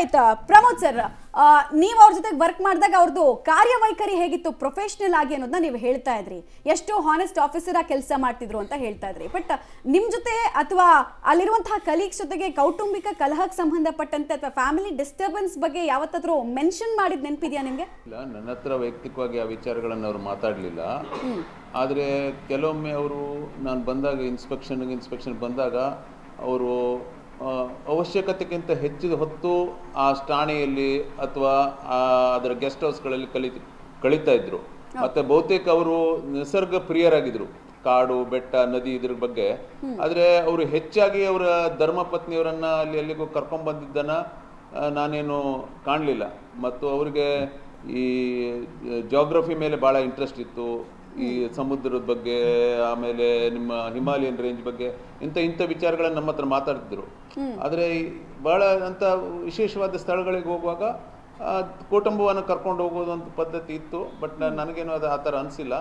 Right Pramod sir, ನೀವು ಅವ್ರ ಜೊತೆ ವರ್ಕ್ ಮಾಡಿದಾಗ ಅವ್ರದ್ದು ಕಾರ್ಯವೈಖರಿ ಹೇಗಿತ್ತು ಪ್ರೊಫೆಷನಲ್ ಆಗಿ ಅನ್ನೋದನ್ನ ನೀವು ಹೇಳ್ತಾ ಇದ್ರಿ. ಎಷ್ಟು ಹಾನೆಸ್ಟ್ ಆಫೀಸರ್ ಆಗಿ ಕೆಲಸ ಮಾಡ್ತಿದ್ರು ಅಂತ ಹೇಳ್ತಾ ಇದ್ರಿ. ಬಟ್ ನಿಮ್ ಜೊತೆ ಅಥವಾ ಅಲ್ಲಿರುವಂತಹ ಕಲೀಗ್ಸ್ ಜೊತೆಗೆ ಕೌಟುಂಬಿಕ ಕಲಹಕ್ಕೆ ಸಂಬಂಧಪಟ್ಟಂತೆ ಅಥವಾ ಫ್ಯಾಮಿಲಿ ಡಿಸ್ಟರ್ಬೆನ್ಸ್ ಬಗ್ಗೆ ಯಾವತ್ತಾದ್ರೂ ಮೆನ್ಷನ್ ಮಾಡಿದ್ ನೆನಪಿದೆಯಾ ನಿಮ್ಗೆ? ಇಲ್ಲ, ನನ್ನ ಹತ್ರ ವೈಯಕ್ತಿಕವಾಗಿ ಆ ವಿಚಾರಗಳನ್ನು ಅವ್ರು ಮಾತಾಡಲಿಲ್ಲ. ಆದರೆ ಕೆಲವೊಮ್ಮೆ ಅವರು ನಾನು ಬಂದಾಗ ಇನ್ಸ್ಪೆಕ್ಷನ್ ಬಂದಾಗ ಅವರು ಅವಶ್ಯಕತೆಗಿಂತ ಹೆಚ್ಚಿದ ಹೊತ್ತು ಆ ಠಾಣೆಯಲ್ಲಿ ಅಥವಾ ಅದರ ಗೆಸ್ಟ್ ಹೌಸ್ಗಳಲ್ಲಿ ಕಳೀತಾ ಇದ್ರು. ಮತ್ತು ಬಹುತೇಕ ಅವರು ನಿಸರ್ಗ ಪ್ರಿಯರಾಗಿದ್ರು, ಕಾಡು ಬೆಟ್ಟ ನದಿ ಇದ್ರ ಬಗ್ಗೆ. ಆದರೆ ಅವರು ಹೆಚ್ಚಾಗಿ ಅವರ ಧರ್ಮಪತ್ನಿಯವರನ್ನು ಎಲ್ಲಿಗೂ ಕರ್ಕೊಂಡ್ಬಂದಿದ್ದನ್ನು ನಾನೇನು ಕಾಣಲಿಲ್ಲ. ಮತ್ತು ಅವರಿಗೆ ಈ ಜಾಗ್ರಫಿ ಮೇಲೆ ಭಾಳ ಇಂಟ್ರೆಸ್ಟ್ ಇತ್ತು, ಈ ಸಮುದ್ರದ ಬಗ್ಗೆ, ಆಮೇಲೆ ನಿಮ್ಮ ಹಿಮಾಲಯನ್ ರೇಂಜ್ ಬಗ್ಗೆ ಇಂಥ ವಿಚಾರಗಳನ್ನ ನಮ್ಮ ಹತ್ರ ಮಾತಾಡ್ತಿದ್ರು. ಆದರೆ ಬಹಳ ಅಂತ ವಿಶೇಷವಾದ ಸ್ಥಳಗಳಿಗೆ ಹೋಗುವಾಗ ಕುಟುಂಬವನ್ನು ಕರ್ಕೊಂಡು ಹೋಗೋದು ಅಂತ ಪದ್ಧತಿ ಇತ್ತು. ಬಟ್ ನನಗೇನು ಅದು ಆ ಥರ ಅನಿಸಿಲ್ಲ.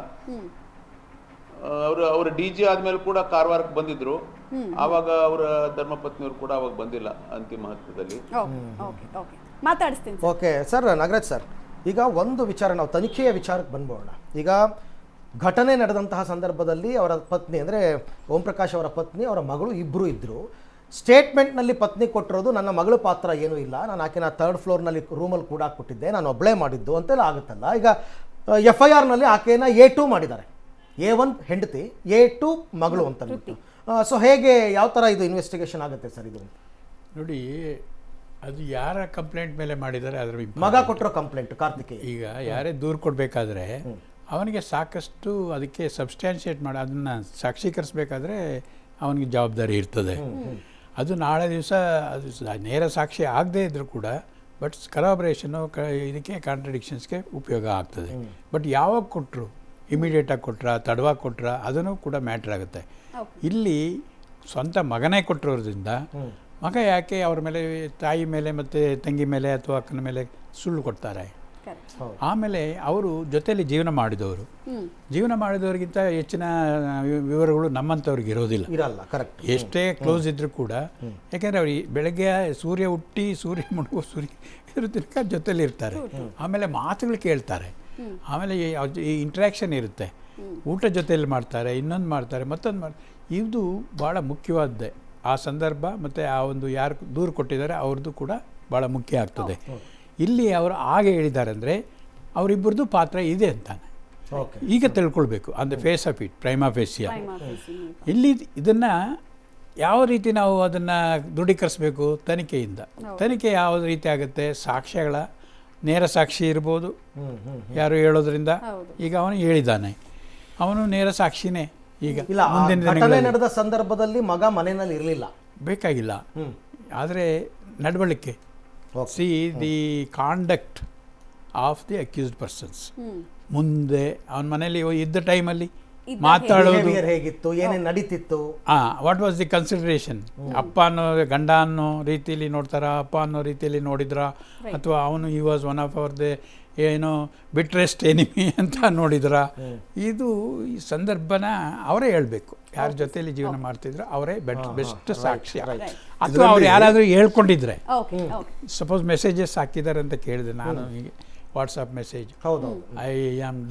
ಅವರ DG ಆದ್ಮೇಲೆ ಕೂಡ ಕಾರವಾರಕ್ಕೆ ಬಂದಿದ್ರು. ಆವಾಗ ಅವರ ಧರ್ಮಪತ್ನಿಯವರು ಕೂಡ ಅವಾಗ ಬಂದಿಲ್ಲ ಅಂತಿಮ ಹಂತದಲ್ಲಿ. ಓಕೆ ಸರ್, ನಾಗರಾಜ್ ಸರ್, ಈಗ ಒಂದು ವಿಚಾರ, ನಾವು ತನಿಖೆಯ ವಿಚಾರಕ್ಕೆ ಬಂದ್ಬೋಣ. ಈಗ ಘಟನೆ ನಡೆದಂತಹ ಸಂದರ್ಭದಲ್ಲಿ ಅವರ ಪತ್ನಿ ಅಂದರೆ ಓಂ ಪ್ರಕಾಶ್ ಅವರ ಪತ್ನಿ, ಅವರ ಮಗಳು ಇಬ್ಬರು ಇದ್ದರು. ಸ್ಟೇಟ್ಮೆಂಟ್ನಲ್ಲಿ ಪತ್ನಿ ಕೊಟ್ಟಿರೋದು ನನ್ನ ಮಗಳ ಪಾತ್ರ ಏನೂ ಇಲ್ಲ, ನಾನು ಆಕೆನ 3rd ಫ್ಲೋರ್ನಲ್ಲಿ ರೂಮಲ್ಲಿ ಕೂಡ ಕೊಟ್ಟಿದ್ದೆ, ನಾನು ಒಬ್ಬಳೇ ಮಾಡಿದ್ದು ಅಂತೆಲ್ಲ ಆಗುತ್ತಲ್ಲ. ಈಗ FIRನಲ್ಲಿ ಆಕೆನ A2 ಮಾಡಿದ್ದಾರೆ. A1 ಹೆಂಡತಿ, A2 ಮಗಳು ಅಂತ. ಸೊ ಹೇಗೆ, ಯಾವ ಥರ ಇದು ಇನ್ವೆಸ್ಟಿಗೇಷನ್ ಆಗುತ್ತೆ ಸರ್? ಇದು ನೋಡಿ, ಅದು ಯಾರ ಕಂಪ್ಲೇಂಟ್ ಮೇಲೆ ಮಾಡಿದ್ದಾರೆ ಅದರ ಮಗ ಕೊಟ್ಟಿರೋ ಕಂಪ್ಲೇಂಟ್ ಕಾರ್ತಿಕೇಯ. ಈಗ ಯಾರೇ ದೂರು ಕೊಡಬೇಕಾದ್ರೆ ಅವನಿಗೆ ಸಾಕಷ್ಟು ಅದಕ್ಕೆ ಸಬ್ಸ್ಟ್ಯಾನ್ಷಿಯೇಟ್ ಮಾಡಿ ಅದನ್ನು ಸಾಕ್ಷೀಕರಿಸಬೇಕಾದ್ರೆ ಅವನಿಗೆ ಜವಾಬ್ದಾರಿ ಇರ್ತದೆ. ಅದು ನಾಳೆ ದಿವಸ ಅದು ನೇರ ಸಾಕ್ಷಿ ಆಗದೇ ಇದ್ದರೂ ಕೂಡ ಬಟ್ ಕರಾಬರೇಷನು ಇದಕ್ಕೆ ಕಾಂಟ್ರಡಿಕ್ಷನ್ಸ್ಗೆ ಉಪಯೋಗ ಆಗ್ತದೆ. ಬಟ್ ಯಾವಾಗ ಕೊಟ್ಟರು, ಇಮಿಡಿಯೇಟಾಗಿ ಕೊಟ್ರ ತಡವಾಗಿ ಕೊಟ್ರ, ಅದನ್ನು ಕೂಡ ಮ್ಯಾಟ್ರ್ ಆಗುತ್ತೆ. ಇಲ್ಲಿ ಸ್ವಂತ ಮಗನೇ ಕೊಟ್ಟಿರೋದ್ರಿಂದ ಮಗ ಯಾಕೆ ಅವ್ರ ಮೇಲೆ, ತಾಯಿ ಮೇಲೆ ಮತ್ತು ತಂಗಿ ಮೇಲೆ ಅಥವಾ ಅಕ್ಕನ ಮೇಲೆ ಸುಳ್ಳು ಕೊಡ್ತಾರೆ? ಆಮೇಲೆ ಅವರು ಜೊತೆಯಲ್ಲಿ ಜೀವನ ಮಾಡಿದವರಿಗಿಂತ ಹೆಚ್ಚಿನ ವಿವರಗಳು ನಮ್ಮಂಥವ್ರಿಗೆ ಇರೋದಿಲ್ಲ, ಎಷ್ಟೇ ಕ್ಲೋಸ್ ಇದ್ರೂ ಕೂಡ. ಯಾಕೆಂದರೆ ಅವ್ರು ಬೆಳಗ್ಗೆ ಸೂರ್ಯ ಹುಟ್ಟಿ ಸೂರ್ಯ ಮುಳುಗೋ ಇರೋ ತನಕ ಜೊತೆಲಿ ಇರ್ತಾರೆ. ಆಮೇಲೆ ಮಾತುಗಳು ಕೇಳ್ತಾರೆ, ಆಮೇಲೆ ಈ ಇಂಟ್ರ್ಯಾಕ್ಷನ್ ಇರುತ್ತೆ, ಊಟ ಜೊತೆಯಲ್ಲಿ ಮಾಡ್ತಾರೆ, ಇನ್ನೊಂದು ಮಾಡ್ತಾರೆ, ಮತ್ತೊಂದು ಮಾಡ್ತಾರೆ. ಇದು ಭಾಳ ಮುಖ್ಯವಾದ್ದೇ. ಆ ಸಂದರ್ಭ ಮತ್ತು ಆ ಒಂದು ಯಾರು ದೂರು ಕೊಟ್ಟಿದ್ದಾರೆ ಅವ್ರದ್ದು ಕೂಡ ಭಾಳ ಮುಖ್ಯ ಆಗ್ತದೆ. ಇಲ್ಲಿ ಅವರು ಹಾಗೆ ಹೇಳಿದ್ದಾರೆ ಅಂದರೆ ಅವರಿಬ್ಬರದ್ದು ಪಾತ್ರ ಇದೆ ಅಂತಾನೆ ಈಗ ತಿಳ್ಕೊಳ್ಬೇಕು. On the face of it, prima facie. ಇಲ್ಲಿ ಇದನ್ನು ಯಾವ ರೀತಿ ನಾವು ಅದನ್ನು ದೃಢೀಕರಿಸಬೇಕು? ತನಿಖೆಯಿಂದ. ತನಿಖೆ ಯಾವ ರೀತಿ ಆಗುತ್ತೆ? ಸಾಕ್ಷ್ಯಗಳ ನೇರ ಸಾಕ್ಷಿ ಇರ್ಬೋದು, ಯಾರು ಹೇಳೋದ್ರಿಂದ. ಈಗ ಅವನು ಹೇಳಿದ್ದಾನೆ, ಅವನು ನೇರ ಸಾಕ್ಷಿನೇ. ಈಗ ನಡೆದ ಸಂದರ್ಭದಲ್ಲಿ ಮಗ ಮನೆಯಲ್ಲಿ ಇರಲಿಲ್ಲ, ಬೇಕಾಗಿಲ್ಲ. ಆದರೆ ನಡವಳಿಕೆ, see the conduct of the accused persons, ಮುಂದೆ ಅವನ ಮನೇಲಿ ಇದ್ದ ಟೈಮಲ್ಲಿ ಮಾತಾಡೋದು ಹೇಗಿತ್ತು, ಏನೇನು ನಡೀತಿತ್ತು, ವಾಟ್ ವಾಸ್ ದಿ ಕನ್ಸಿಡರೇಷನ್. ಅಪ್ಪ ಅನ್ನೋ ಗಂಡ ಅನ್ನೋ ರೀತಿಯಲ್ಲಿ ನೋಡ್ತಾರ, ಅಪ್ಪ ಅನ್ನೋ ರೀತಿಯಲ್ಲಿ ನೋಡಿದ್ರ, ಅಥವಾ ಅವನು ಈ was one of our they ಏನೋ ಬಿಟ್ರೆಸ್ಟ್ ಎನಿಮಿ ಅಂತ ನೋಡಿದ್ರ. ಇದು ಈ ಸಂದರ್ಭನ ಅವರೇ ಹೇಳಬೇಕು. ಯಾರ ಜೊತೆಯಲ್ಲಿ ಜೀವನ ಮಾಡ್ತಿದ್ರು ಅವರೇ ಬೆಸ್ಟ್ ಸಾಕ್ಷ್ಯ. ಅಥವಾ ಅವ್ರು ಯಾರಾದರೂ ಹೇಳ್ಕೊಂಡಿದ್ರೆ, ಸಪೋಸ್ ಮೆಸೇಜಸ್ ಹಾಕಿದ್ದಾರೆ ಅಂತ ಕೇಳಿದೆ ನಾನು, ಹೀಗೆ WhatsApp message, I am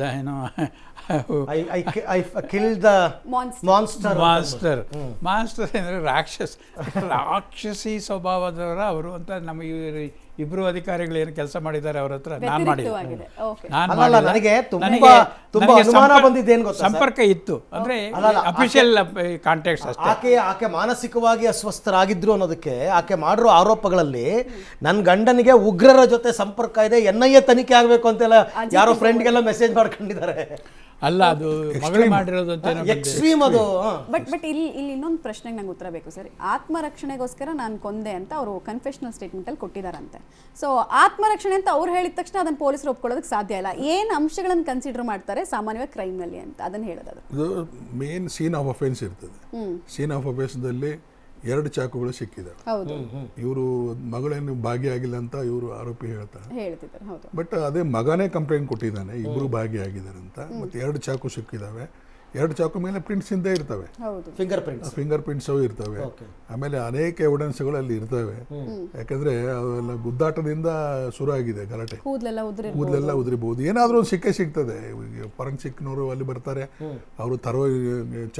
monster ಅಂದರೆ ರಾಕ್ಷಸಿ ಸ್ವಭಾವದವರ ಅವರು ಅಂತ. ನಮಗೆ ಇಬ್ಬರು ಅಧಿಕಾರಿಗಳು ಏನು ಕೆಲಸ ಮಾಡಿದ್ದಾರೆ ಅವ್ರ ಹತ್ರ ನಾನು ಮಾಡಿದ್ದೆ. ಸಂಪರ್ಕ ಇತ್ತು ಅಂದರೆ ಅಫಿಷಿಯಲ್ ಕಾಂಟ್ಯಾಕ್ಟ್ಸ್ ಅಷ್ಟೇ. ಆಕೆ ಮಾನಸಿಕವಾಗಿ ಅಸ್ವಸ್ಥರಾಗಿದ್ರು ಅನ್ನೋದಕ್ಕೆ ಆಕೆ ಮಾಡಿರೋ ಆರೋಪಗಳಲ್ಲಿ ನನ್ನ ಗಂಡನಿಗೆ ಉಗ್ರರ ಜೊತೆ ಸಂಪರ್ಕ ಇದೆ, NIA ತನಿಖೆ ಆಗಬೇಕು ಅಂತೆಲ್ಲ ಯಾರೋ ಫ್ರೆಂಡ್ಗೆಲ್ಲ ಮೆಸೇಜ್ ಮಾಡ್ಕೊಂಡಿದ್ದಾರೆ. ಅಲ್ಲ, ಅದು ಮಗಳು ಮಾಡಿರೋದು ಅಂತ ಎಕ್ಸ್ಟ್ರೀಮ್ ಅದು. ಬಟ್ ಇಲ್ಲಿ ಇನ್ನೊಂದು ಪ್ರಶ್ನೆಗೆ ನಂಗೆ ಉತ್ತರ ಬೇಕು ಸರ್. ಆತ್ಮರಕ್ಷಣೆಗೋಸ್ಕರ ನಾನು ಕೊಂದೆ ಅಂತ ಅವರು ಕನ್ಫೆಷನಲ್ ಸ್ಟೇಟ್ಮೆಂಟ್ ಅಲ್ಲಿ ಕೊಟ್ಟಿದ್ದಾರಂತೆ. ಸೊ ಆತ್ಮರಕ್ಷಣೆ ಅಂತ ಅವ್ರು ಹೇಳಿದ ತಕ್ಷಣ ಅದನ್ನ ಪೊಲೀಸರು ಒಪ್ಕೊಳ್ಳೋದಕ್ಕೆ ಸಾಧ್ಯ ಇಲ್ಲ. ಏನು ಅಂಶಗಳನ್ನು ಕನ್ಸಿಡರ್ ಮಾಡ್ತಾರೆ ಸಾಮಾನ್ಯವಾಗಿ ಕ್ರೈಮ್ ನಲ್ಲಿ ಅಂತ ಅದನ್ನ ಹೇಳೋದು? ಮೇನ್ ಸೀನ್ ಆಫ್ ಅಫೆನ್ಸ್ ಇರ್ತದೆ. ಸೀನ್ ಆಫ್ ಅಫೆನ್ಸ್ದಲ್ಲಿ 2 ಚಾಕುಗಳು ಸಿಕ್ಕಿದ್ದಾರೆ. ಇವರು ಮಗಳೇನು ಭಾಗಿಯಾಗಿಲ್ಲ ಅಂತ ಇವರು ಆರೋಪಿ ಹೇಳ್ತಾರೆ. ಬಟ್ ಅದೇ ಮಗನೇ ಕಂಪ್ಲೇಂಟ್ ಕೊಟ್ಟಿದ್ದಾನೆ, ಇಬ್ಬರು ಭಾಗಿಯಾಗಿದ್ದಾರೆ ಅಂತ. ಮತ್ತೆ 2 ಚಾಕು ಸಿಕ್ಕಿದ್ದಾವೆ. 2 ಚಾಕು ಮೇಲೆ ಪ್ರಿಂಟ್ಸ್ ಇಂದೇ ಇರ್ತವೆ, ಹೌದು. ಫಿಂಗರ್ ಪ್ರಿಂಟ್ಸ್ ಫಿಂಗರ್ ಪ್ರಿಂಟ್ಸ್ ಇರ್ತವೆ. Okay. ಆಮೇಲೆ ಅನೇಕ ಎವಿಡೆನ್ಸ್ಗಳು ಅಲ್ಲಿ ಇರ್ತವೆ. ಯಾಕಂದ್ರೆ ಅವೆಲ್ಲ ಗುದ್ದಾಟದಿಂದ ಶುರು ಆಗಿದೆ ಗಲಾಟೆ, ಕೂದಲೆಲ್ಲ ಉದುರಿಬಹುದು. ಏನಾದರೂ ಒಂದು ಸಿಗ್ತದೆ. ಫಾರೆನ್ಸಿಕ್ನವರು ಅಲ್ಲಿ ಬರ್ತಾರೆ, ಅವರು ತರೋ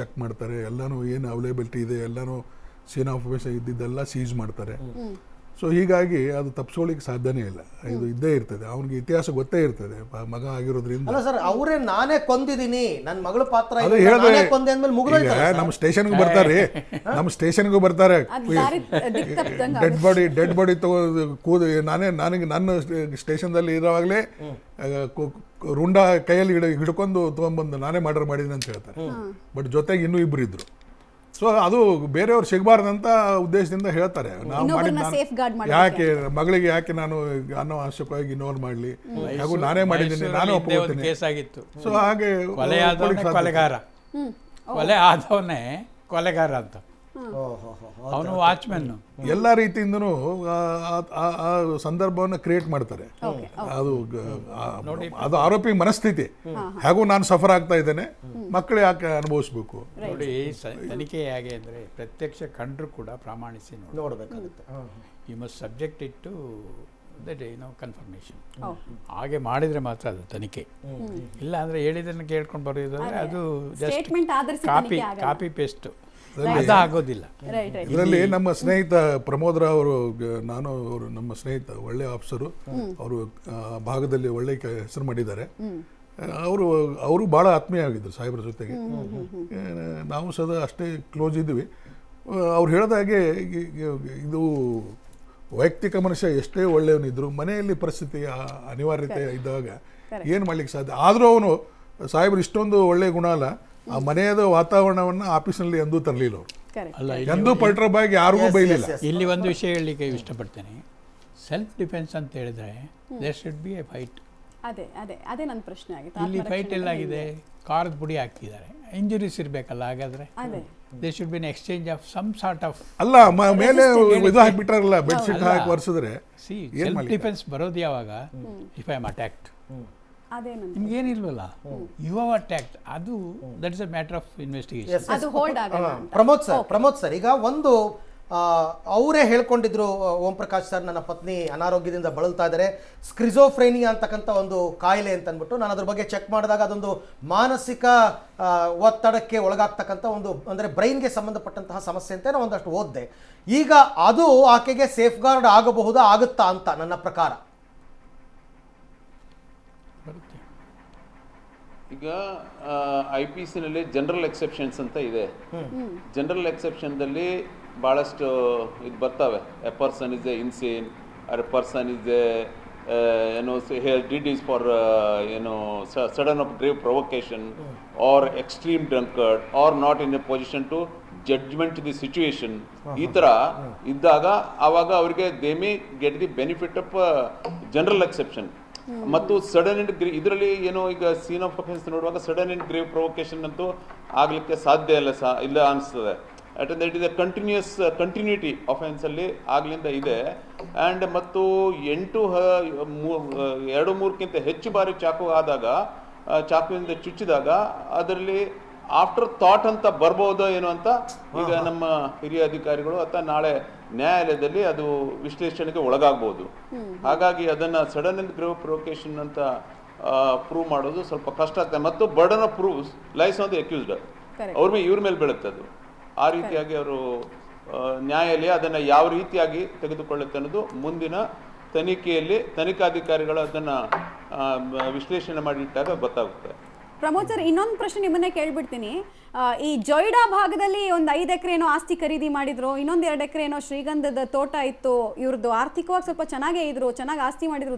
ಚೆಕ್ ಮಾಡ್ತಾರೆ, ಎಲ್ಲಾನು ಏನು ಅವೈಲೇಬಿಲಿಟಿ ಇದೆ ಎಲ್ಲಾನು ಸೀನ್ ಆಫ್ ಅಫೆನ್ಸ್ ಇದ್ದಿದ್ದೆಲ್ಲ ಸೀಸ್ ಮಾಡ್ತಾರೆ. ಸೊ ಹೀಗಾಗಿ ಅದು ತಪ್ಪಿಸೋಳಿಕ್ಕೆ ಸಾಧ್ಯನೇ ಇಲ್ಲ, ಇದು ಇದ್ದೇ ಇರ್ತದೆ. ಅವನಿಗೆ ಇತಿಹಾಸ ಗೊತ್ತೇ ಇರ್ತದೆ, ಮಗ ಆಗಿರೋದ್ರಿಂದ. ಅಲ್ಲ ಸರ್, ಅವರೇ ನಾನೇ ಕೊಂದಿದ್ದೀನಿ, ನನ್ನ ಮಗಳ ಪಾತ್ರ ಅದು ಹೇಳಿದ್ರೆ ಕೊಂದೆ ಅಂದ್ಮೇಲೆ ಮುಗಿದೋಯ್ತಲ್ಲ ಸರ್? ನಮ್ಮ ಸ್ಟೇಷನ್ಗೂ ಬರ್ತಾರೆ, ನಮ್ಮ ಸ್ಟೇಷನ್ಗೂ ಬರ್ತಾರೆ, ಡೆಡ್ ಬಾಡಿ ತಗೋ ನನಗೆ ನನ್ನ ಸ್ಟೇಷನ್ದಲ್ಲಿ ಇರೋವಾಗಲೇ ರುಂಡ ಕೈಯಲ್ಲಿ ಹಿಡ್ಕೊಂಡು ತೊಗೊಂಡ್ಬಂದು ನಾನೇ ಮರ್ಡರ್ ಮಾಡಿದ್ದೀನಿ ಅಂತ ಹೇಳ್ತಾರೆ. ಬಟ್ ಜೊತೆಗೆ ಇನ್ನೂ ಇಬ್ಬರು ಇದ್ರು. ಸೊ ಅದು ಬೇರೆಯವ್ರು ಸಿಗಬಾರ್ದಂತ ಉದ್ದೇಶದಿಂದ ಹೇಳ್ತಾರೆ. ನಾವು ಮಾಡಿದ ಯಾಕೆ ಮಗಳಿಗೆ ಯಾಕೆ ನಾನು ಅನಾವಶ್ಯಕವಾಗಿ ಇನ್ವಾಲ್ವ್ ಮಾಡಲಿ, ಹಾಗೂ ನಾನೇ ಮಾಡಿದ್ದೀನಿ, ನಾನೇ ಒಪ್ಪಿಕೊಳ್ತೀನಿ. ಸೊ ಹಾಗೆ ಕೊಲೆ ಆದವನೇ ಕೊಲೆಗಾರ ಅಂತ, ಅವನು ವಾಚ್ಮೆನ್. ಎಲ್ಲ ರೀತಿಯಿಂದನೂ ಆ ಸಂದರ್ಭವನ್ನು ಕ್ರಿಯೇಟ್ ಮಾಡ್ತಾರೆ. ಅದು ಆರೋಪಿ ಮನಸ್ಥಿತಿ, ಹಾಗೂ ನಾನು ಸಫರ್ ಆಗ್ತಾ ಇದ್ದೇನೆ, ಮಕ್ಕಳು ಯಾಕೆ ಅನುಭವಿಸ್ಬೇಕು. ನೋಡಿ, ತನಿಖೆ ಹೇಗೆ ಅಂದರೆ ಪ್ರತ್ಯಕ್ಷ ಕಂಡ್ರು ಕೂಡ ಪ್ರಾಮಾಣಿಸಿ ನೋಡಬೇಕಾಗುತ್ತೆ. You must subject it to that confirmation. ಹಾಗೆ ಮಾಡಿದರೆ ಮಾತ್ರ ಅದು ತನಿಖೆ. ಇಲ್ಲ ಅಂದರೆ ಹೇಳಿದ್ದನ್ನು ಕೇಳ್ಕೊಂಡು ಬರೋದಾದ್ರೆ ಅದು ಜಸ್ಟ್ ಕಾಪಿ ಪೇಸ್ಟ್, ಆಗೋದಿಲ್ಲ. ಇದರಲ್ಲಿ ನಮ್ಮ ಸ್ನೇಹಿತ ಪ್ರಮೋದ್ ರಾವ್ ಅವರು, ಅವರು ನಮ್ಮ ಸ್ನೇಹಿತ, ಒಳ್ಳೆ ಆಫೀಸರು, ಅವರು ಭಾಗದಲ್ಲಿ ಒಳ್ಳೆ ಹೆಸರು ಮಾಡಿದ್ದಾರೆ. ಅವರು ಭಾಳ ಆತ್ಮೀಯ ಆಗಿದ್ದರು ಸಾಹೇಬ್ರ ಜೊತೆಗೆ. ನಾವು ಸದಾ ಅಷ್ಟೇ ಕ್ಲೋಸ್ ಇದ್ವಿ. ಅವ್ರು ಹೇಳಿದಾಗೆ ಇದು ವೈಯಕ್ತಿಕ ಮನುಷ್ಯ ಎಷ್ಟೇ ಒಳ್ಳೆಯವನಿದ್ರು ಮನೆಯಲ್ಲಿ ಪರಿಸ್ಥಿತಿ ಅನಿವಾರ್ಯತೆ ಇದ್ದಾಗ ಏನು ಮಾಡ್ಲಿಕ್ಕೆ ಸಾಧ್ಯ. ಆದರೂ ಅವನು ಸಾಹೇಬ್ರು ಇಷ್ಟೊಂದು ಒಳ್ಳೆ ಗುಣ ಅಲ್ಲ, ಆ ಮನೆಯದ ವಾತಾವರಣವನ್ನು ಆಫೀಸ್ನಲ್ಲಿ ಎಂದೂ ತರಲಿಲ್ಲ ಅವರು. ಎಂದೂ ಪಲ್ಟ್ರ ಬಾಗಿ ಯಾರಿಗೂ ಬೈಲಿಲ್ಲ. ಇಲ್ಲಿ ಒಂದು ವಿಷಯ ಹೇಳಲಿಕ್ಕೆ ಇಷ್ಟಪಡ್ತೇನೆ. ಸೆಲ್ಫ್ ಡಿಫೆನ್ಸ್ ಅಂತ ಹೇಳಿದ್ರೆ there should be a fight. ಅದೇ ನನ್ನ ಪ್ರಶ್ನೆ ಆಗಿತ್ತು. ಇಲ್ಲಿ ಫೈಟ್ ಎಲ್ಲಾಗಿದೆ, ಕಾರದ ಪುಡಿ ಹಾಕಿದ್ದಾರೆ, ಇಂಜುರೀಸ್ ಇರಬೇಕಲ್ಲ. ಹಾಗಾದ್ರೆ there should be an exchange of some sort of. ಅಲ್ಲ, ಮೇಲೆ ಇದು ಹಾಕಿಬಿಟ್ಟಾರಲ್ಲ, ಬೆಡ್ಶೀಟ್ ಹಾಕಿ ಒರೆಸಿದ್ರೆ. ಸೆಲ್ಫ್ ಡಿಫೆನ್ಸ್ ಬರೋದು ಯಾವಾಗ? ಇಫ್ ಐ ಆಮ್ ಅಟ್ಯಾಕ್ಡ್, ನಿಮ್ಗೇನಿಲ್ವಲ್ಲ, ಯು ಆರ್ ಅಟ್ಯಾಕ್ಡ್, ಅದು that is a matter of investigation. Pramod sir, ಈಗ ಒಂದು ಅವರೇ ಹೇಳ್ಕೊಂಡಿದ್ರು, ಓಂ ಪ್ರಕಾಶ್ ಸರ್, ನನ್ನ ಪತ್ನಿ ಅನಾರೋಗ್ಯದಿಂದ ಬಳಲ್ತಾ ಇದ್ದಾರೆ, ಸ್ಕ್ರಿಜೋಫ್ರೇನಿಯಾ ಅಂತಕ್ಕಂಥ ಒಂದು ಕಾಯಿಲೆ ಅಂತ ಅಂದ್ಬಿಟ್ಟು. ನಾನು ಅದ್ರ ಬಗ್ಗೆ ಚೆಕ್ ಮಾಡಿದಾಗ ಅದೊಂದು ಮಾನಸಿಕ ಒತ್ತಡಕ್ಕೆ ಒಳಗಾಗ್ತಕ್ಕಂಥ ಒಂದು, ಅಂದರೆ ಬ್ರೈನ್ಗೆ ಸಂಬಂಧಪಟ್ಟಂತಹ ಸಮಸ್ಯೆ ಅಂತ ನಾನು ಒಂದಷ್ಟು ಓದಿದೆ. ಈಗ ಅದು ಆಕೆಗೆ ಸೇಫ್ ಗಾರ್ಡ್ ಆಗಬಹುದಾ, ಆಗುತ್ತಾ ಅಂತ ನನ್ನ ಪ್ರಕಾರ? ಈಗ IPC-ನಲ್ಲಿ ಜನರಲ್ ಎಕ್ಸೆಪ್ಷನ್ಸ್ ಅಂತ ಇದೆ. ಜನರಲ್ ಎಕ್ಸೆಪ್ಷನ್ದಲ್ಲಿ ಭಾಳಷ್ಟು ಇದು ಬರ್ತವೆ. A person is a insane, or a person is a did is for sudden of grave provocation, or extreme drunkard, or not in a position to judgement the situation. ಈ ಥರ ಇದ್ದಾಗ ಆವಾಗ ಅವರಿಗೆ they may get the benefit of general exception. ಮತ್ತು sudden and ಇದರಲ್ಲಿ ಏನೋ ಈಗ scene of offence ನೋಡುವಾಗ ಸಡನ್ ಅಂಡ್ ಗ್ರೇವ್ ಪ್ರೊವೊಕೇಶನ್ ಅಂತೂ ಆಗಲಿಕ್ಕೆ ಸಾಧ್ಯ ಇಲ್ಲ ಅನಿಸ್ತದೆ. ಯಾಕಂದರೆ ಇಟ್ ಇಸ್ ಎ ಕಂಟಿನ್ಯೂಟಿ ಅಫೆನ್ಸಲ್ಲಿ ಆಗ್ಲಿಂದ ಇದೆ. ಆ್ಯಂಡ್ ಮತ್ತು 2-3ಕ್ಕಿಂತ ಹೆಚ್ಚು ಬಾರಿ ಚಾಕುವಿಂದ ಚುಚ್ಚಿದಾಗ ಅದರಲ್ಲಿ ಆಫ್ಟರ್ ಥಾಟ್ ಅಂತ ಬರ್ಬೋದೋ ಏನೋ ಅಂತ ಈಗ ನಮ್ಮ ಹಿರಿಯ ಅಧಿಕಾರಿಗಳು ಅಥವಾ ನಾಳೆ ನ್ಯಾಯಾಲಯದಲ್ಲಿ ಅದು ವಿಶ್ಲೇಷಣೆಗೆ ಒಳಗಾಗ್ಬೋದು. ಹಾಗಾಗಿ ಅದನ್ನು ಸಡನ್ ಅಂಡ್ ಗ್ರೇವ್ ಪ್ರೊವೊಕೇಶನ್ ಅಂತ ಪ್ರೂವ್ ಮಾಡೋದು ಸ್ವಲ್ಪ ಕಷ್ಟ ಆಗ್ತದೆ. ಮತ್ತು burden of proves lies on the accused, ಇವ್ರ ಮೇಲೆ ಬೀಳುತ್ತೆ ಅದು. ಆ ರೀತಿಯಾಗಿ ಅವರು ನ್ಯಾಯಾಲಯ ಅದನ್ನು ಯಾವ ರೀತಿಯಾಗಿ ತೆಗೆದುಕೊಳ್ಳುತ್ತೆ ಅನ್ನೋದು ಮುಂದಿನ ತನಿಖೆಯಲ್ಲಿ ತನಿಖಾಧಿಕಾರಿಗಳು ಅದನ್ನು ವಿಶ್ಲೇಷಣೆ ಮಾಡಿಟ್ಟಾಗ ಗೊತ್ತಾಗುತ್ತೆ. ಪ್ರಮೋದ್ ಸರ್, ಇನ್ನೊಂದು ಪ್ರಶ್ನೆ ನಿಮ್ಮನ್ನೇ ಕೇಳ್ಬಿಡ್ತೀನಿ. ಈ ಜೊಯ್ಡಾ ಭಾಗದಲ್ಲಿ ಒಂದು 5 ಎಕರೆನೋ ಆಸ್ತಿ ಖರೀದಿ ಮಾಡಿದ್ರು, ಇನ್ನೊಂದು 2 ಎಕರೆನೋ ಶ್ರೀಗಂಧದ ತೋಟ ಇತ್ತು, ಇವ್ರದ್ದು ಆರ್ಥಿಕವಾಗಿ ಸ್ವಲ್ಪ ಚೆನ್ನಾಗೇ ಇದ್ರು, ಚೆನ್ನಾಗಿ ಆಸ್ತಿ ಮಾಡಿದ್ರು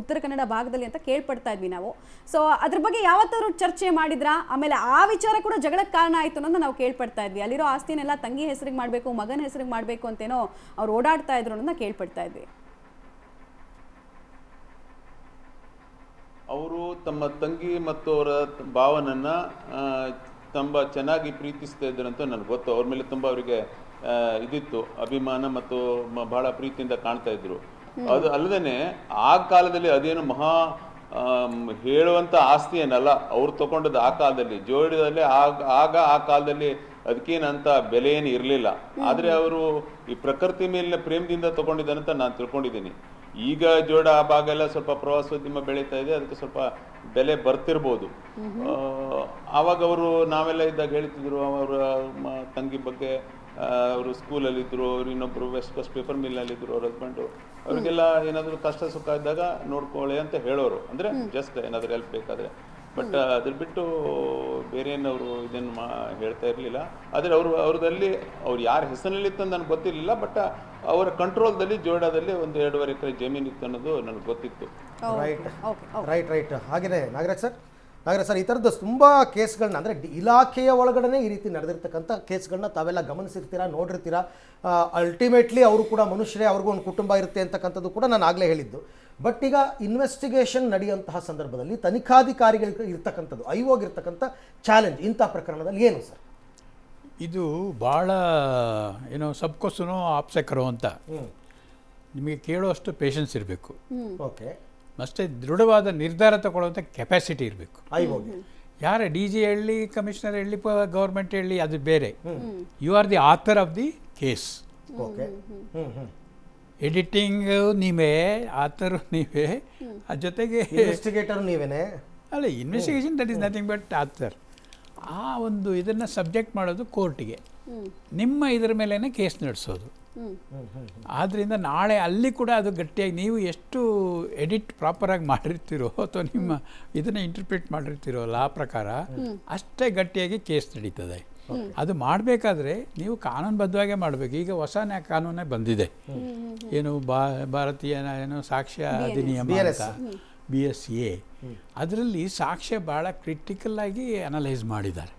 ಉತ್ತರ ಕನ್ನಡ ಭಾಗದಲ್ಲಿ ಅಂತ ಕೇಳ್ಪಡ್ತಾ ಇದ್ವಿ ನಾವು. ಸೊ ಅದ್ರ ಬಗ್ಗೆ ಯಾವತ್ತಾದ್ರು ಚರ್ಚೆ ಮಾಡಿದ್ರಾ? ಆಮೇಲೆ ಆ ವಿಚಾರ ಕೂಡ ಜಗಳಕ್ಕೆ ಕಾರಣ ಆಯಿತು ಅನ್ನೋದು ನಾವು ಕೇಳ್ಪಡ್ತಾ ಇದ್ವಿ. ಅಲ್ಲಿರೋ ಆಸ್ತಿನೆಲ್ಲ ತಂಗಿ ಹೆಸರಿಗೆ ಮಾಡಬೇಕು, ಮಗನ ಹೆಸರಿಗೆ ಮಾಡಬೇಕು ಅಂತೇನೋ ಅವ್ರು ಓಡಾಡ್ತಾ ಇದ್ರು ಅನ್ನೋದನ್ನ ಕೇಳ್ಪಡ್ತಾ ಇದ್ವಿ. ಅವರು ತಮ್ಮ ತಂಗಿ ಮತ್ತು ಅವರ ಭಾವನನ್ನ ತುಂಬ ಚೆನ್ನಾಗಿ ಪ್ರೀತಿಸ್ತಾ ಇದ್ರಂತ ನನಗೆ ಗೊತ್ತು. ಅವ್ರ ಮೇಲೆ ತುಂಬ ಅವರಿಗೆ ಇದಿತ್ತು, ಅಭಿಮಾನ ಮತ್ತು ಬಹಳ ಪ್ರೀತಿಯಿಂದ ಕಾಣ್ತಾ ಇದ್ರು. ಅದು ಅಲ್ಲದೇ ಆ ಕಾಲದಲ್ಲಿ ಅದೇನು ಮಹಾ ಹೇಳುವಂಥ ಆಸ್ತಿ ಏನಲ್ಲ, ಅವ್ರು ತಗೊಂಡದ್ದು ಆ ಕಾಲದಲ್ಲಿ ಜೋಡದಲ್ಲಿ ಆಗ ಆ ಕಾಲದಲ್ಲಿ ಅದಕ್ಕೇನಂತ ಬೆಲೆ ಏನು ಇರಲಿಲ್ಲ. ಆದರೆ ಅವರು ಈ ಪ್ರಕೃತಿ ಮೇಲಿನ ಪ್ರೇಮದಿಂದ ತಗೊಂಡಿದ್ದಾನಂತ ನಾನು ತಿಳ್ಕೊಂಡಿದ್ದೀನಿ. ಈಗ ಜೋಡ ಆ ಭಾಗ ಎಲ್ಲ ಸ್ವಲ್ಪ ಪ್ರವಾಸೋದ್ಯಮ ಬೆಳೀತಾ ಇದೆ, ಅದಕ್ಕೆ ಸ್ವಲ್ಪ ಬೆಲೆ ಬರ್ತಿರ್ಬೋದು. ಆವಾಗ ಅವರು ನಾವೆಲ್ಲ ಇದ್ದಾಗ ಹೇಳ್ತಿದ್ರು, ಅವರ ತಂಗಿ ಬಗ್ಗೆ, ಅವರು ಸ್ಕೂಲಲ್ಲಿದ್ದರು, ಅವ್ರು ಇನ್ನೊಬ್ಬರು ವೆಸ್ಟ್ ಕೋಸ್ಟ್ ಪೇಪರ್ ಮಿಲ್ಲಲ್ಲಿದ್ದರು, ಅವ್ರ ಹಸ್ಬೆಂಡು, ಅವ್ರಿಗೆಲ್ಲ ಏನಾದರೂ ಕಷ್ಟ ಸುಖ ಇದ್ದಾಗ ನೋಡ್ಕೊಳ್ಳಿ ಅಂತ ಹೇಳೋರು. ಅಂದರೆ ಜಸ್ಟ್ ಏನಾದರೂ ಹೆಲ್ಪ್ ಬೇಕಾದರೆ. ಬಟ್ ಅದ್ರ ಬಿಟ್ಟು ಬೇರೆ ಏನವರು ಇದನ್ನು ಹೇಳ್ತಾ ಇರಲಿಲ್ಲ. ಆದರೆ ಅವ್ರದಲ್ಲಿ ಅವ್ರು ಯಾರ ಹೆಸರಿನಲ್ಲಿತ್ತು ಅಂತ ನನಗೆ ಗೊತ್ತಿರಲಿಲ್ಲ. ಬಟ್ ಅವರ ಕಂಟ್ರೋಲ್ದಲ್ಲಿ ಜೋಡಾದಲ್ಲಿ ಒಂದು 2.5 ಎಕರೆ ಜಮೀನು ಇತ್ತು ಅನ್ನೋದು ನನಗೆ ಗೊತ್ತಿತ್ತು. ರೈಟ್ ಹಾಗೆಯೇ ನಾಗರಾಜ್ ಸರ್, ಈ ಥರದ್ದು ತುಂಬ ಕೇಸ್ಗಳನ್ನ ಅಂದರೆ ಇಲಾಖೆಯ ಒಳಗಡೆ ಈ ರೀತಿ ನಡೆದಿರ್ತಕ್ಕಂಥ ಕೇಸ್ಗಳನ್ನ ತಾವೆಲ್ಲ ಗಮನಿಸಿರ್ತೀರಾ, ನೋಡಿರ್ತೀರಾ. ಅಲ್ಟಿಮೇಟ್ಲಿ ಅವರು ಕೂಡ ಮನುಷ್ಯರೇ, ಅವ್ರಿಗೂ ಒಂದು ಕುಟುಂಬ ಇರುತ್ತೆ ಅಂತಕ್ಕಂಥದ್ದು ಕೂಡ ನಾನು ಆಗಲೇ ಹೇಳಿದ್ದು. ಬಟ್ ಈಗ ಇನ್ವೆಸ್ಟಿಗೇಷನ್ ನಡೆಯುವಂತಹ ಸಂದರ್ಭದಲ್ಲಿ ತನಿಖಾಧಿಕಾರಿಗಳಿಗೆ ಇರ್ತಕ್ಕಂಥದ್ದು, ಐಒಗಿರ್ತಕ್ಕಂಥ ಚಾಲೆಂಜ್ ಇಂಥ ಪ್ರಕರಣದಲ್ಲಿ ಏನು ಸರ್? ಇದು ಭಾಳ ಏನೋ ಸಬ್ಕೊಸುನೋ ಆಪ್ಸೆಕರೋ ಅಂತ ನಿಮಗೆ ಕೇಳುವಷ್ಟು ಪೇಷನ್ಸ್ ಇರಬೇಕು. ಓಕೆ. ಅಷ್ಟೇ ದೃಢವಾದ ನಿರ್ಧಾರ ತಗೊಳ್ಳುವಂಥ ಕೆಪಾಸಿಟಿ ಇರಬೇಕು. ಐಒಗೆ ಯಾರ ಡಿ ಜಿ ಹೇಳಿ, ಕಮಿಷನರ್ ಹೇಳಿ, ಗೌರ್ಮೆಂಟ್ ಹೇಳಿ, ಅದು ಬೇರೆ. You are the author of the case. Okay. Editing ನೀವೇ, ಆಥರು ನೀವೇ, ಅದ್ರ ಜೊತೆಗೆ ಇನ್ವೆಸ್ಟಿಗೇಟರ್ ನೀವೇನೆ. ಅಲ್ಲ, investigation that is nothing but author. ಆ ಒಂದು ಇದನ್ನು ಸಬ್ಜೆಕ್ಟ್ ಮಾಡೋದು ಕೋರ್ಟಿಗೆ, ನಿಮ್ಮ ಇದರ ಮೇಲೇ ಕೇಸ್ ನಡೆಸೋದು. ಆದ್ದರಿಂದ ನಾಳೆ ಅಲ್ಲಿ ಕೂಡ ಅದು ಗಟ್ಟಿಯಾಗಿ ನೀವು ಎಷ್ಟು ಎಡಿಟ್ ಪ್ರಾಪರಾಗಿ ಮಾಡಿರ್ತೀರೋ ಅಥವಾ ನಿಮ್ಮ ಇದನ್ನು ಇಂಟರ್ಪ್ರಿಟ್ ಮಾಡಿರ್ತೀರೋ ಲಾ ಪ್ರಕಾರ, ಅಷ್ಟೇ ಗಟ್ಟಿಯಾಗಿ ಕೇಸ್ ನಡೀತದೆ. ಅದು ಮಾಡಬೇಕಾದ್ರೆ ನೀವು ಕಾನೂನುಬದ್ಧವಾಗೇ ಮಾಡಬೇಕು. ಈಗ ಹೊಸ ಕಾನೂನೇ ಬಂದಿದೆ, ಏನು ಭಾರತೀಯ ಏನು ಸಾಕ್ಷ್ಯ ಅಧಿನಿಯಮ ಅಂತ, BSA. ಅದರಲ್ಲಿ ಸಾಕ್ಷ್ಯ ಭಾಳ ಕ್ರಿಟಿಕಲ್ ಆಗಿ ಅನಲೈಸ್ ಮಾಡಿದ್ದಾರೆ.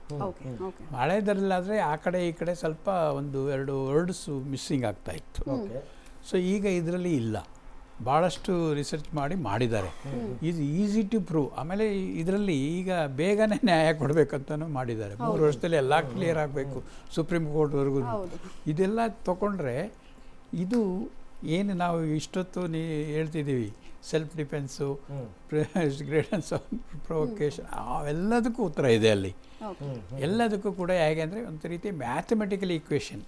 ಹಳೆದರಲ್ಲಾದರೆ ಆ ಕಡೆ ಈ ಕಡೆ ಸ್ವಲ್ಪ 1-2 ವರ್ಡ್ಸು ಮಿಸ್ಸಿಂಗ್ ಆಗ್ತಾ ಇತ್ತು. ಸೊ ಈಗ ಇದರಲ್ಲಿ ಇಲ್ಲ, ಭಾಳಷ್ಟು ರಿಸರ್ಚ್ ಮಾಡಿದ್ದಾರೆ. ಇದು ಈಸಿ ಟು ಪ್ರೂವ್. ಆಮೇಲೆ ಇದರಲ್ಲಿ ಈಗ ಬೇಗನೆ ನ್ಯಾಯ ಕೊಡಬೇಕಂತಲೂ ಮಾಡಿದ್ದಾರೆ. 3 ವರ್ಷದಲ್ಲಿ ಎಲ್ಲ ಕ್ಲಿಯರ್ ಆಗಬೇಕು, ಸುಪ್ರೀಂ ಕೋರ್ಟ್ವರೆಗೂ. ಇದೆಲ್ಲ ತಗೊಂಡ್ರೆ ಇದು ಏನು ನಾವು ಇಷ್ಟೊತ್ತು ಹೇಳ್ತಿದ್ದೀವಿ, ಸೆಲ್ಫ್ ಡಿಫೆನ್ಸು, ಗ್ರೇಡೆನ್ಸ್ ಆಫ್ ಪ್ರೊವೊಕೇಶನ್, ಅವೆಲ್ಲದಕ್ಕೂ ಉತ್ತರ ಇದೆ ಅಲ್ಲಿ. ಎಲ್ಲದಕ್ಕೂ ಕೂಡ ಹೇಗೆ ಅಂದರೆ ಒಂದು ರೀತಿ ಮ್ಯಾಥಮೆಟಿಕಲ್ ಈಕ್ವೇಷನ್.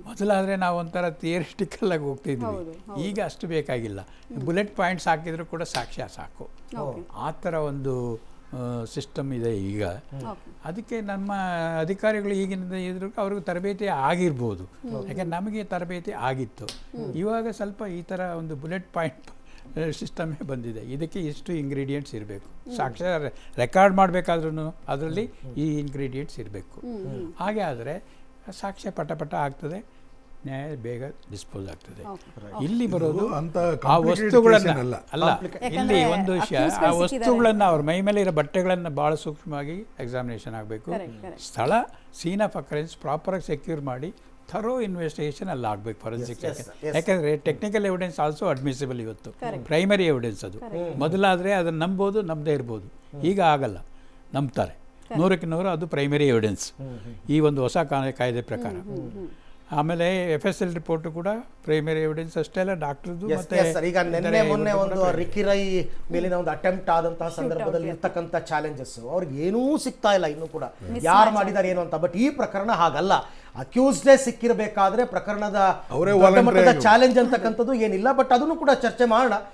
ಮೊದಲಾದರೆ ನಾವು ಒಂಥರ ಥಿಯರಿಟಿಕಲ್ ಆಗಿ ಹೋಗ್ತಿದ್ವಿ, ಈಗ ಅಷ್ಟು ಬೇಕಾಗಿಲ್ಲ. ಬುಲೆಟ್ ಪಾಯಿಂಟ್ಸ್ ಹಾಕಿದರೂ ಕೂಡ ಸಾಕ್ಷ್ಯ ಸಾಕು, ಆ ಥರ ಒಂದು ಸಿಸ್ಟಮ್ ಇದೆ ಈಗ. ಅದಕ್ಕೆ ನಮ್ಮ ಅಧಿಕಾರಿಗಳು ಈಗಿನ ಇದ್ರ ಅವ್ರಿಗೂ ತರಬೇತಿ ಆಗಿರ್ಬೋದು, ಯಾಕೆಂದ್ರೆ ನಮಗೆ ತರಬೇತಿ ಆಗಿತ್ತು. ಇವಾಗ ಸ್ವಲ್ಪ ಈ ಥರ ಒಂದು ಬುಲೆಟ್ ಪಾಯಿಂಟ್ ಸಿಸ್ಟಮೇ ಬಂದಿದೆ. ಇದಕ್ಕೆ ಇಷ್ಟು ಇಂಗ್ರೀಡಿಯೆಂಟ್ಸ್ ಇರಬೇಕು, ಸಾಕ್ಷ್ಯ ರೆಕಾರ್ಡ್ ಮಾಡಬೇಕಾದ್ರೂ ಅದರಲ್ಲಿ ಈ ಇಂಗ್ರೀಡಿಯೆಂಟ್ಸ್ ಇರಬೇಕು. ಹಾಗೆ ಆದರೆ ಸಾಕ್ಷ್ಯ ಪಟ ಆಗ್ತದೆ, ನ್ಯಾಯ ಬೇಗ ಡಿಸ್ಪೋಸ್ ಆಗ್ತದೆ. ಇಲ್ಲಿ ಬರೋದು ಆ ವಸ್ತುಗಳನ್ನ ಅಲ್ಲ, ಇಲ್ಲಿ ಒಂದು ವಿಷಯ, ಆ ವಸ್ತುಗಳನ್ನ ಅವ್ರ ಮೈ ಮೇಲೆ ಇರೋ ಬಟ್ಟೆಗಳನ್ನು ಭಾಳ ಸೂಕ್ಷ್ಮವಾಗಿ ಎಕ್ಸಾಮಿನೇಷನ್ ಆಗಬೇಕು. ಸ್ಥಳ, ಸೀನ್ ಆಫ್ ಅಕರೆನ್ಸ್ ಪ್ರಾಪರಾಗಿ ಸೆಕ್ಯೂರ್ ಮಾಡಿ ಥರೋ ಇನ್ವೆಸ್ಟಿಗೇಷನ್ ಅಲ್ಲಿ ಆಗಬೇಕು, ಫೊರೆನ್ಸಿಕ್. ಯಾಕಂದರೆ ಟೆಕ್ನಿಕಲ್ ಎವಿಡೆನ್ಸ್ ಆಲ್ಸೋ ಅಡ್ಮಿಸಿಬಲ್ ಇವತ್ತು, ಪ್ರೈಮರಿ ಎವಿಡೆನ್ಸ್. ಅದು ಮೊದಲಾದರೆ ಅದನ್ನು ನಂಬೋದು, ನಂಬದೇ ಇರ್ಬೋದು. ಈಗ ಆಗಲ್ಲ, ನಂಬ್ತಾರೆ 100ಕ್ಕೆ 100 ಅದು ಪ್ರೈಮರಿ ಎವಿಡೆನ್ಸ್ ಈ ಒಂದು ಹೊಸ ಕಾಯ್ದೆ ಪ್ರಕಾರ. ಆಮೇಲೆ FSL ರಿಪೋರ್ಟ್ ಕೂಡ ಪ್ರೈಮರಿ ಎವಿಡೆನ್ಸ್ ಅಷ್ಟೇ ಅಲ್ಲ, ಡಾಕ್ಟರ್ದು. ಮತ್ತೆ ಈಗ ನಿನ್ನೆ ಮೊನ್ನೆ ಒಂದು ರಿಕಿರೈ ಮೇಲಿನ ಒಂದು ಅಟೆಂಪ್ಟ್ ಆದಂತಹ ಸಂದರ್ಭದಲ್ಲಿ ಇರ್ತಕ್ಕಂಥ ಚಾಲೆಂಜಸ್ ಅವ್ರಿಗೆ ಏನೂ ಸಿಗ್ತಾ ಇಲ್ಲ ಇನ್ನೂ ಕೂಡ, ಯಾರು ಮಾಡಿದ್ದಾರೆ ಏನು ಅಂತ. ಬಟ್ ಈ ಪ್ರಕರಣ ಹಾಗಲ್ಲ, ಅಕ್ಯೂಸ್ಡೇ ಸಿಕ್ಕಿರಬೇಕಾದ್ರೆ ಪ್ರಕರಣದ ಚಾಲೆಂಜ್ ಅಂತಕ್ಕಂಥದ್ದು ಏನಿಲ್ಲ. ಬಟ್ ಅದನ್ನು ಕೂಡ ಚರ್ಚೆ ಮಾಡೋಣ.